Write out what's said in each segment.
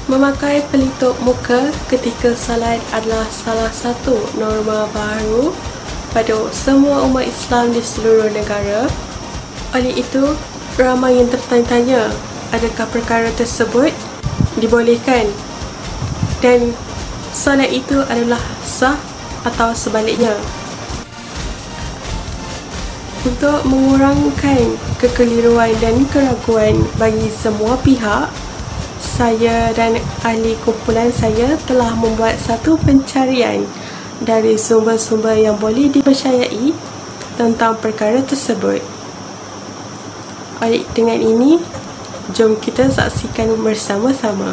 Memakai pelitup muka ketika salat adalah salah satu norma baru pada semua umat Islam di seluruh negara. Oleh itu, ramai yang tertanya-tanya adakah perkara tersebut dibolehkan dan salat itu adalah sah atau sebaliknya. Untuk mengurangkan kekeliruan dan keraguan bagi semua pihak, saya dan ahli kumpulan saya telah membuat satu pencarian dari sumber-sumber yang boleh dipercayai tentang perkara tersebut. Dengan ini, jom kita saksikan bersama-sama.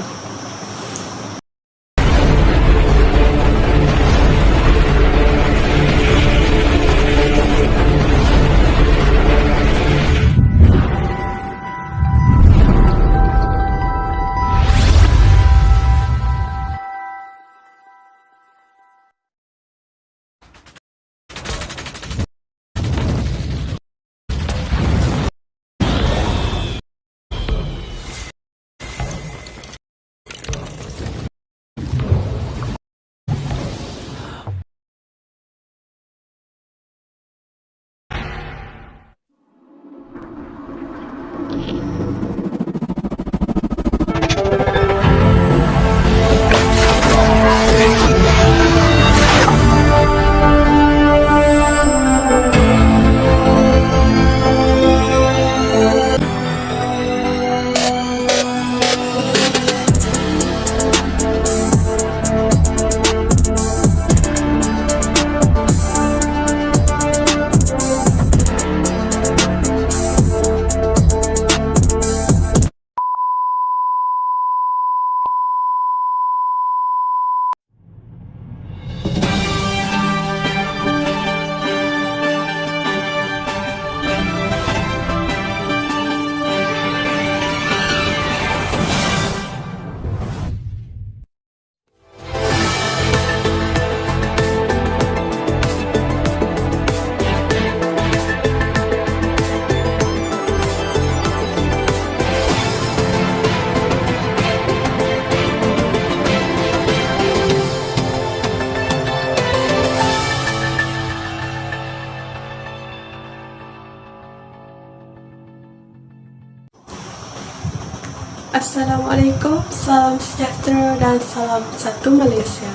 Assalamualaikum, salam sejahtera dan salam satu Malaysia.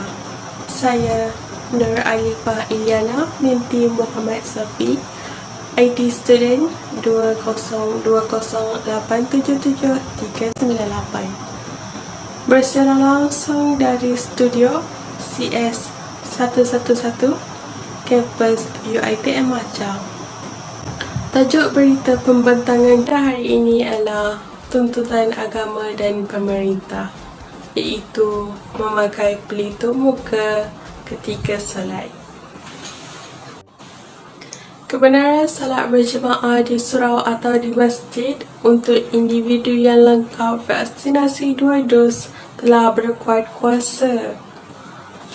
Saya Nur Alifah Iliana binti Muhammad Safi, ID student 2020877398. Bersiaran langsung dari studio CS 111 kampus UiTM Macang. Tajuk berita pembentangan hari ini adalah tuntutan agama dan pemerintah, iaitu memakai pelitup muka ketika solat. Kebenaran salat berjemaah di surau atau di masjid untuk individu yang lengkap vaksinasi 2 dos telah berkuat kuasa,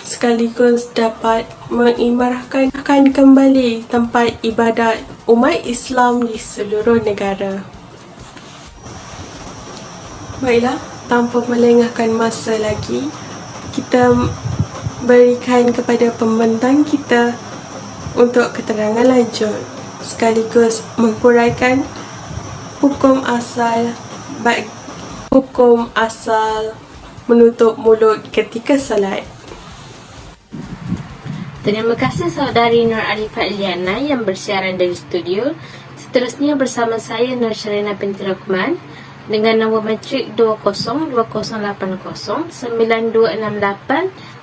sekaligus dapat mengimarahkan kembali tempat ibadat umat Islam di seluruh negara. Baiklah, tanpa melengahkan masa lagi, kita berikan kepada pembentang kita untuk keterangan lanjut, sekaligus menghuraikan hukum asal menutup mulut ketika salat. Terima kasih saudari Nur Alifah Iliana yang bersiaran dari studio. Seterusnya bersama saya Nur Sharina binti Rukman dengan nombor matrik 2020809268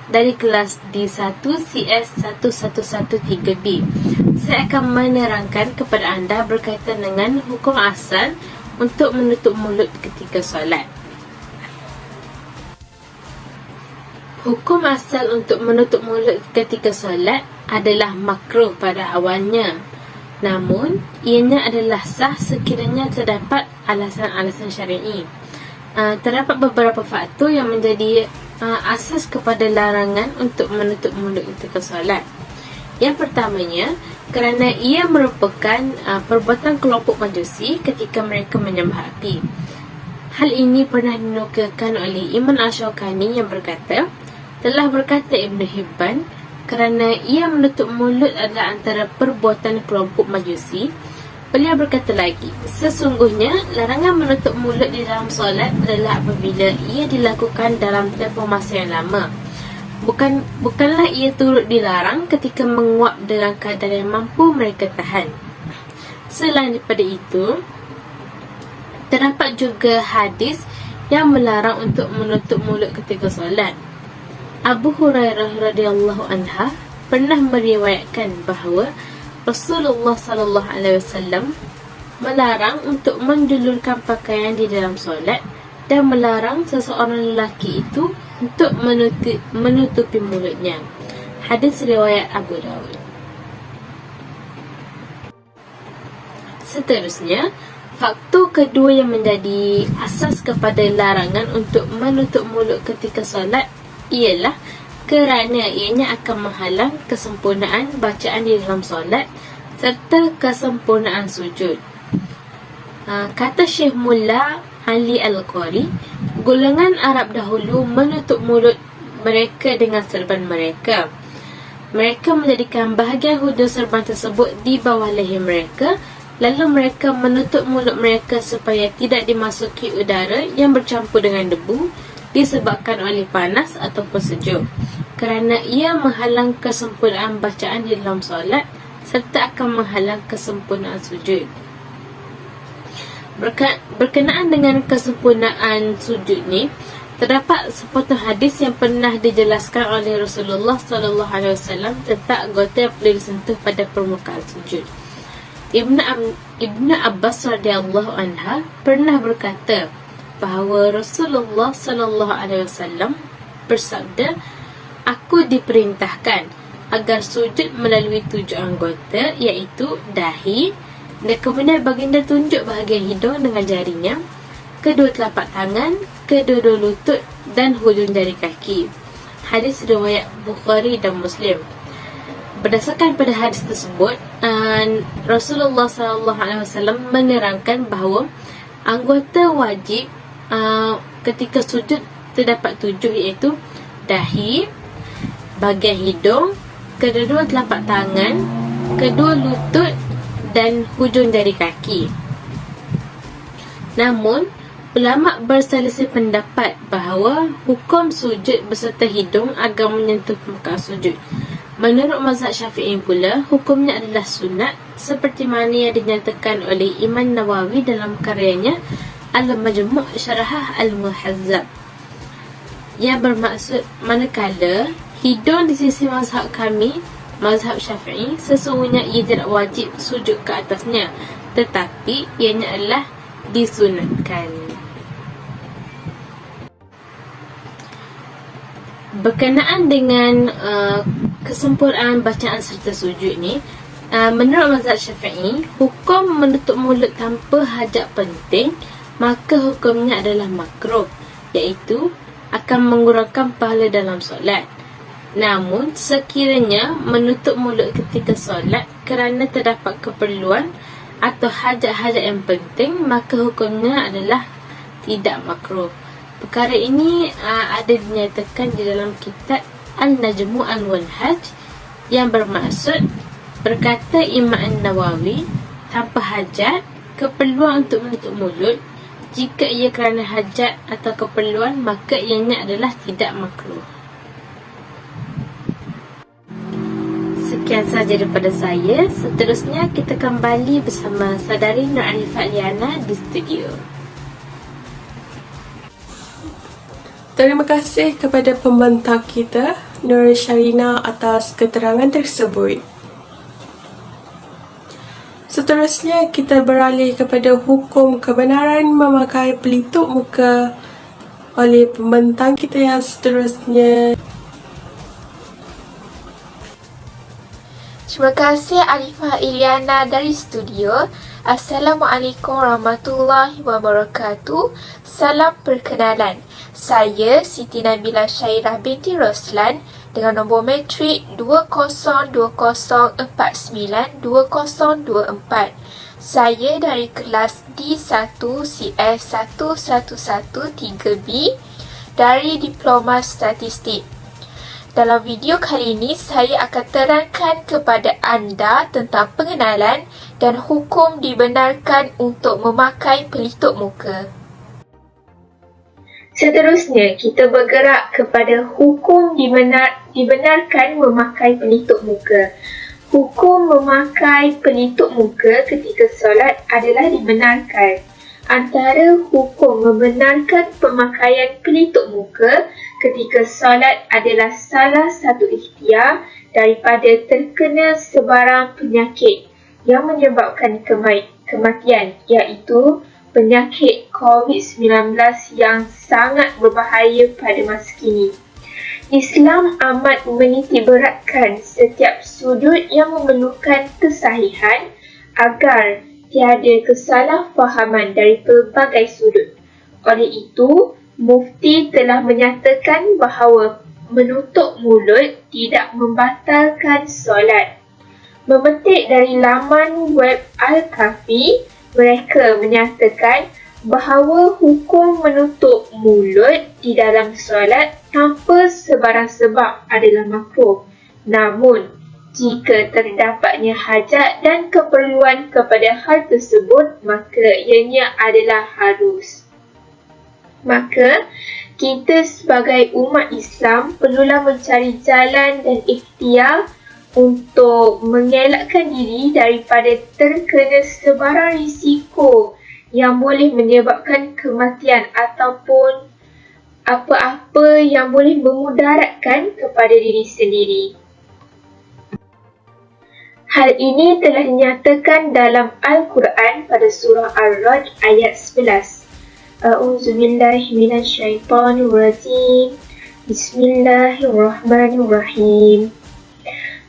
dari kelas D1 CS 1113B. Saya akan menerangkan kepada anda berkaitan dengan hukum asal untuk menutup mulut ketika solat. Hukum asal untuk menutup mulut ketika solat adalah makruh pada awalnya. Namun, ianya adalah sah sekiranya terdapat alasan-alasan syar'i. Terdapat beberapa faktor yang menjadi asas kepada larangan untuk menutup mulut ketika solat. Yang pertamanya, kerana ia merupakan perbuatan kelompok majusi ketika mereka menyembah api. Hal ini pernah dinukilkan oleh Imam Ash-Shawkani yang berkata, telah berkata Ibn Hibban, kerana ia menutup mulut adalah antara perbuatan kelompok Majusi. Beliau berkata lagi, sesungguhnya larangan menutup mulut di dalam solat adalah apabila ia dilakukan dalam tempoh masa yang lama. Bukanlah ia turut dilarang ketika menguap dalam keadaan yang mampu mereka tahan. Selain daripada itu, terdapat juga hadis yang melarang untuk menutup mulut ketika solat. Abu Hurairah radhiyallahu anha pernah meriwayatkan bahawa Rasulullah sallallahu alaihi wasallam melarang untuk menjulurkan pakaian di dalam solat dan melarang seseorang lelaki itu untuk menutupi mulutnya. Hadis riwayat Abu Dawud. Seterusnya, faktor kedua yang menjadi asas kepada larangan untuk menutup mulut ketika solat ialah kerana ianya akan menghalang kesempurnaan bacaan di dalam solat serta kesempurnaan sujud. Kata Syekh Mullah Ali Al-Qari, golongan Arab dahulu menutup mulut mereka dengan serban mereka. Mereka menjadikan bahagian hujung serban tersebut di bawah leher mereka, lalu mereka menutup mulut mereka supaya tidak dimasuki udara yang bercampur dengan debu disebabkan oleh panas ataupun sejuk, kerana ia menghalang kesempurnaan bacaan di dalam solat serta akan menghalang kesempurnaan sujud. Berkenaan dengan kesempurnaan sujud ni, terdapat sepotong hadis yang pernah dijelaskan oleh Rasulullah sallallahu alaihi wasallam tentang anggota yang boleh disentuh pada permukaan sujud. Ibnu Abbas radhiyallahu anha pernah berkata bahawa Rasulullah sallallahu alaihi wasallam bersabda, aku diperintahkan agar sujud melalui 7 anggota, iaitu dahi, dan kemudian baginda tunjuk bahagian hidung dengan jarinya, kedua telapak tangan, kedua lutut dan hujung jari kaki. Hadis riwayat Bukhari dan Muslim. Berdasarkan pada hadis tersebut, Rasulullah sallallahu alaihi wasallam menerangkan bahawa anggota wajib ketika sujud terdapat 7, iaitu dahi, bahagian hidung, kedua telapak tangan, kedua lutut dan hujung jari kaki. Namun, ulama berselisih pendapat bahawa hukum sujud beserta hidung agar menyentuh permukaan sujud. Menurut mazhab Syafi'i pula, hukumnya adalah sunat seperti mana yang dinyatakan oleh Imam Nawawi dalam karyanya Al-Majmu' Syarah Al-Muhazzab, yang bermaksud manakala hidung di sisi mazhab kami, mazhab Syafi'i, sesungguhnya ia tidak wajib sujud ke atasnya, tetapi ianya adalah disunatkan. Berkenaan dengan kesempurnaan bacaan serta sujud ni, menurut mazhab Syafi'i, hukum menutup mulut tanpa hajat penting maka hukumnya adalah makruh, iaitu akan mengurangkan pahala dalam solat. Namun, sekiranya menutup mulut ketika solat kerana terdapat keperluan atau hajat-hajat yang penting, maka hukumnya adalah tidak makruh. Perkara ini ada dinyatakan di dalam kitab Al-Najmu' Al-Wanhaj, yang bermaksud, berkata Imam Nawawi, tanpa hajat, keperluan untuk menutup mulut, jika ia kerana hajat atau keperluan, maka ianya adalah tidak makruh. Sekian sahaja daripada saya. Seterusnya kita kembali bersama saudari Nur Alifat Liana di studio. Terima kasih kepada pembentang kita, Nur Syarina, atas keterangan tersebut. Seterusnya kita beralih kepada hukum kebenaran memakai pelitup muka oleh pembentang kita yang seterusnya. Terima kasih Alifah Iliana dari studio. Assalamualaikum warahmatullahi wabarakatuh. Salam perkenalan. Saya Siti Nabila Syairah binti Roslan dengan nombor matrik 2020492024. Saya dari kelas D1 CS1113B dari Diploma Statistik. Dalam video kali ini, saya akan terangkan kepada anda tentang pengenalan dan hukum dibenarkan untuk memakai pelitup muka. Seterusnya, kita bergerak kepada hukum dibenarkan memakai pelitup muka. Hukum memakai pelitup muka ketika solat adalah dibenarkan. Antara hukum membenarkan pemakaian pelitup muka ketika solat adalah salah satu ikhtiar daripada terkena sebarang penyakit yang menyebabkan kematian, iaitu penyakit COVID-19 yang sangat berbahaya pada masa kini. Islam amat menitikberatkan setiap sudut yang memerlukan kesahihan agar tiada kesalahfahaman dari pelbagai sudut. Oleh itu, Mufti telah menyatakan bahawa menutup mulut tidak membatalkan solat. Memetik dari laman web Al-Kafi, mereka menyatakan bahawa hukum menutup mulut di dalam solat tanpa sebarang sebab adalah makruh. Namun, jika terdapatnya hajat dan keperluan kepada hal tersebut, maka ianya adalah harus. Maka, kita sebagai umat Islam perlulah mencari jalan dan ikhtiar untuk mengelakkan diri daripada terkena sebarang risiko yang boleh menyebabkan kematian ataupun apa-apa yang boleh memudaratkan kepada diri sendiri. Hal ini telah dinyatakan dalam Al-Quran pada surah Ar-Ra'd ayat 11. A'udzubillahi minasyaitonirrajim. Bismillahirrahmanirrahim.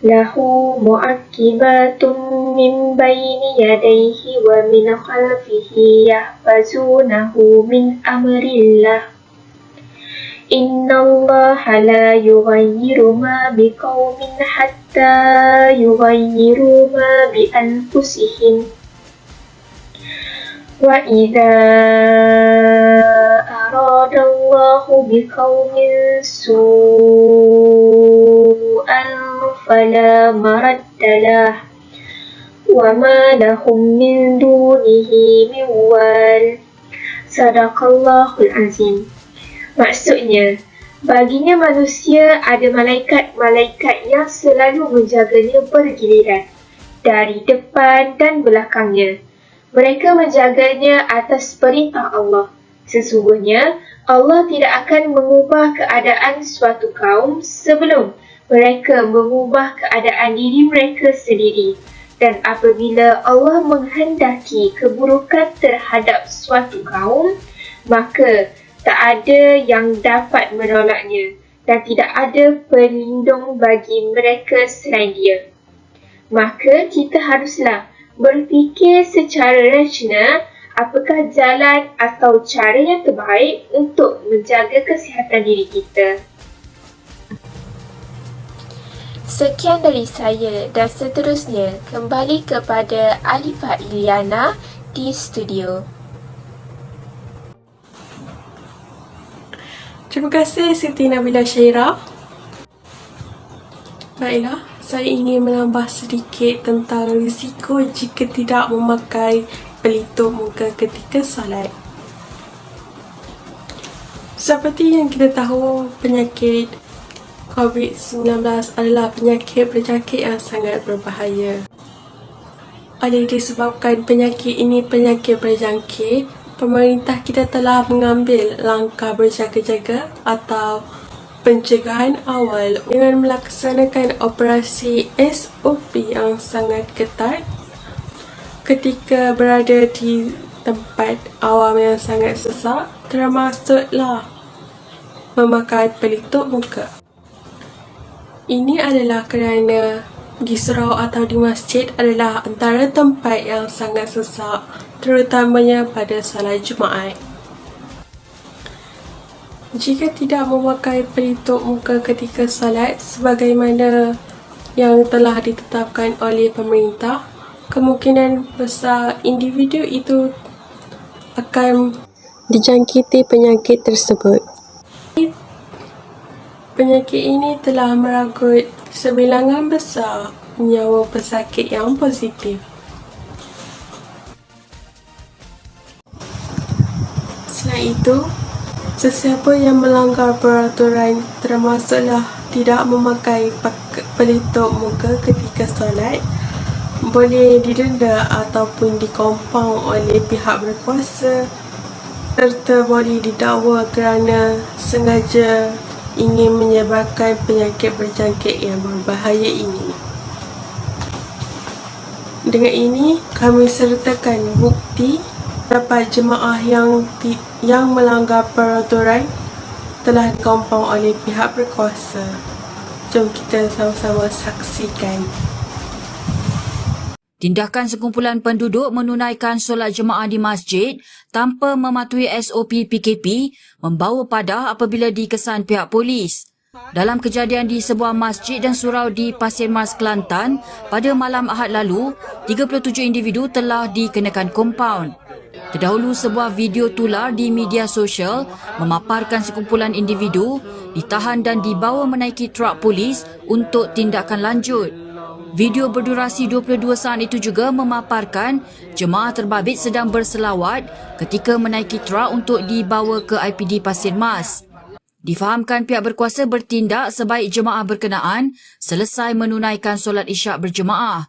Lahu mu'aqibatun min bayni yadayhi wa min khalfihi yahfazunahu min amrillah. Innallaha la yughayyiru ma biqaumin hatta yughayyiru ma bi anfusihim. Wa idza aradallahu biqaumin su'an fala maraddalah wa ma lahum min dunihi min wal. Sadaqallahul azim. Maksudnya, baginya manusia ada malaikat-malaikat yang selalu menjaganya bergiliran dari depan dan belakangnya. Mereka menjaganya atas perintah Allah. Sesungguhnya, Allah tidak akan mengubah keadaan suatu kaum sebelum mereka mengubah keadaan diri mereka sendiri. Dan apabila Allah menghendaki keburukan terhadap suatu kaum, maka tak ada yang dapat menolaknya dan tidak ada pelindung bagi mereka selain dia. Maka kita haruslah berfikir secara rasional apakah jalan atau cara yang terbaik untuk menjaga kesihatan diri kita. Sekian dari saya dan seterusnya kembali kepada Alifah Iliana di studio. Terima kasih Siti Nabila Syairah. Baiklah, saya ingin menambah sedikit tentang risiko jika tidak memakai pelitup muka ketika solat. Seperti yang kita tahu, penyakit COVID-19 adalah penyakit berjangkit yang sangat berbahaya. Oleh disebabkan penyakit ini penyakit berjangkit, pemerintah kita telah mengambil langkah berjaga-jaga atau pencegahan awal dengan melaksanakan operasi SOP yang sangat ketat ketika berada di tempat awam yang sangat sesak, termasuklah memakai pelitup muka. Ini adalah kerana di surau atau di masjid adalah antara tempat yang sangat sesak, terutamanya pada salat Jumaat. Jika tidak memakai pelitup muka ketika salat sebagaimana yang telah ditetapkan oleh pemerintah, kemungkinan besar individu itu akan dijangkiti penyakit tersebut. Penyakit ini telah merenggut sebilangan besar nyawa pesakit yang positif. Selain itu, sesiapa yang melanggar peraturan termasuklah tidak memakai pelitup muka ketika solat boleh didenda ataupun dikompang oleh pihak berkuasa serta boleh didakwa kerana sengaja ingin menyebarkan penyakit berjangkit yang berbahaya ini. Dengan ini, kami sertakan bukti dapat jemaah yang melanggar peraturan telah dikompang oleh pihak berkuasa. Jom kita sama-sama saksikan. Tindakan sekumpulan penduduk menunaikan solat jemaah di masjid tanpa mematuhi SOP PKP membawa padah apabila dikesan pihak polis. Dalam kejadian di sebuah masjid dan surau di Pasir Mas, Kelantan pada malam Ahad lalu, 37 individu telah dikenakan kompaun. Terdahulu, sebuah video tular di media sosial memaparkan sekumpulan individu ditahan dan dibawa menaiki truk polis untuk tindakan lanjut. Video berdurasi 22 saat itu juga memaparkan jemaah terbabit sedang berselawat ketika menaiki truk untuk dibawa ke IPD Pasir Mas. Difahamkan pihak berkuasa bertindak sebaik jemaah berkenaan selesai menunaikan solat isyak berjemaah.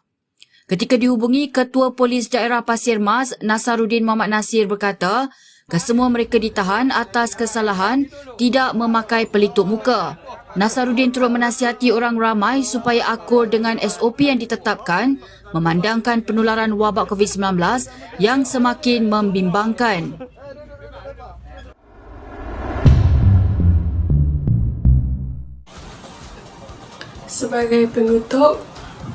Ketika dihubungi, Ketua Polis Daerah Pasir Mas, Nasaruddin Muhammad Nasir berkata, kesemua mereka ditahan atas kesalahan tidak memakai pelitup muka. Nasaruddin turut menasihati orang ramai supaya akur dengan SOP yang ditetapkan memandangkan penularan wabak COVID-19 yang semakin membimbangkan. Sebagai penutup,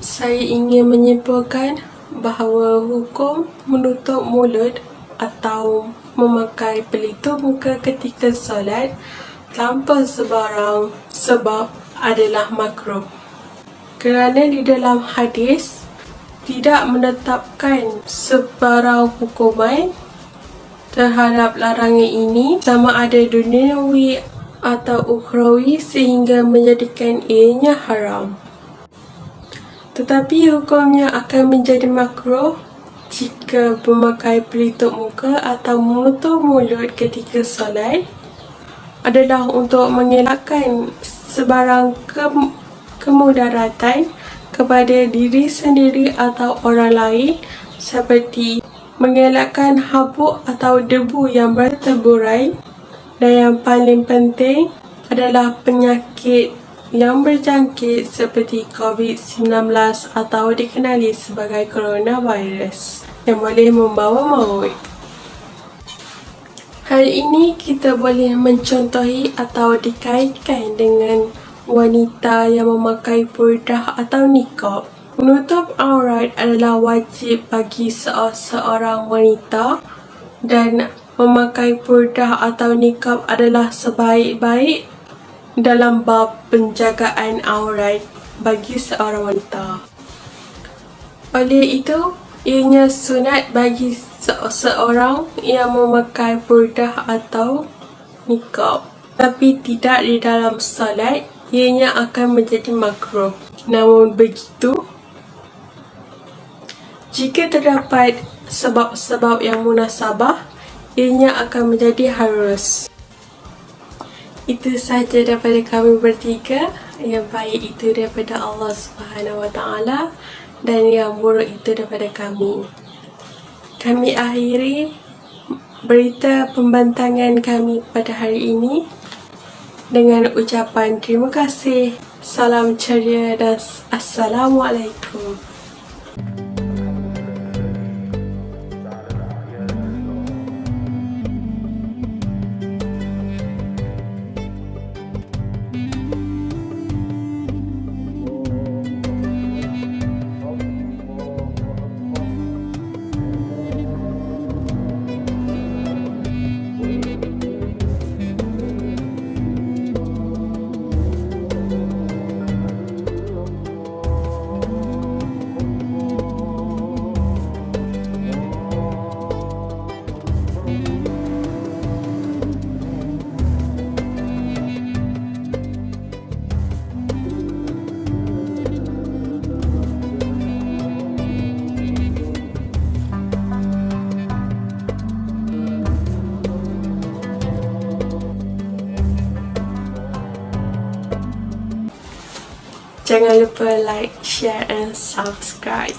saya ingin menyimpulkan bahawa hukum menutup mulut atau memakai pelitup muka ketika solat tanpa sebarang sebab adalah makruh. Kerana di dalam hadis tidak menetapkan sebarang hukuman terhadap larangan ini sama ada duniawi atau ukhrawi sehingga menjadikan ianya haram. Tetapi hukumnya akan menjadi makruh jika memakai pelitup muka atau menutup mulut ketika solat adalah untuk mengelakkan sebarang kemudaratan kepada diri sendiri atau orang lain seperti mengelakkan habuk atau debu yang berteburai dan yang paling penting adalah penyakit yang berjangkit seperti COVID-19 atau dikenali sebagai coronavirus yang boleh membawa maut. Hal ini kita boleh mencontohi atau dikaitkan dengan wanita yang memakai purdah atau niqab. Menutup aurat adalah wajib bagi seorang wanita dan memakai purdah atau niqab adalah sebaik-baik dalam bab penjagaan aurat bagi seorang wanita. Oleh itu, ianya sunat bagi seorang yang memakai purdah atau niqab, tapi tidak di dalam solat, ianya akan menjadi makruh. Namun begitu, jika terdapat sebab-sebab yang munasabah, ianya akan menjadi harus. Itu sahaja daripada kami bertiga. Yang baik itu daripada Allah Subhanahu Wa Taala dan yang buruk itu daripada kami. Kami akhiri berita pembantangan kami pada hari ini dengan ucapan terima kasih, salam ceria dan Assalamualaikum. Jangan lupa like, share and subscribe.